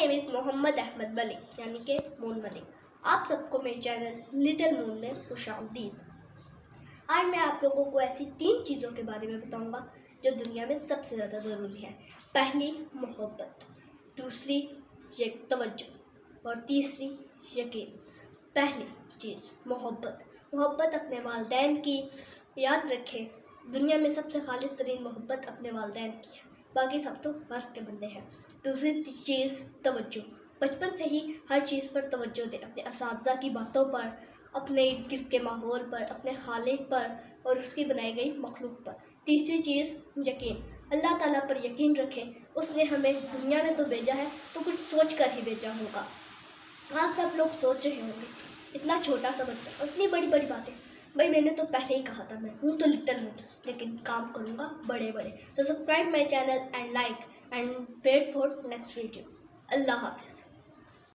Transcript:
Name is Mohammad Ahmad Malik यानी कि moon Malik. आप सबको मेरे चैनल लिटिल मून में खुशामदीद। आज मैं आप लोगों को ऐसी 3 चीज़ों के बारे में बताऊंगा जो दुनिया में सबसे ज़्यादा ज़रूरी है। पहली मोहब्बत, दूसरी तवज्जो और तीसरी यकीन। पहली चीज़ मोहब्बत। मोहब्बत अपने वालिदैन की याद रखें, दुनिया में सबसे खालिस तरीन मोहब्बत अपने वालिदैन की है, बाकी सब तो मस्त के बंदे हैं। दूसरी चीज़ तवज्जो। बचपन से ही हर चीज़ पर तवज्जो दें, अपने असातिज़ा की बातों पर, अपने इर्द गिर्द के माहौल पर, अपने खालिक पर और उसकी बनाई गई मखलूक पर। तीसरी चीज़ यकीन। अल्लाह ताला पर यकीन रखें, उसने हमें दुनिया में तो भेजा है तो कुछ सोच कर ही भेजा होगा। आप सब लोग सोच रहे होंगे इतना छोटा सा बच्चा और इतनी बड़ी बड़ी बातें। भाई मैंने तो पहले ही कहा था मैं हूँ तो लिटिल मून, लेकिन काम करूँगा बड़े बड़े। So subscribe my channel and like and wait for next video. अल्लाह हाफिज़।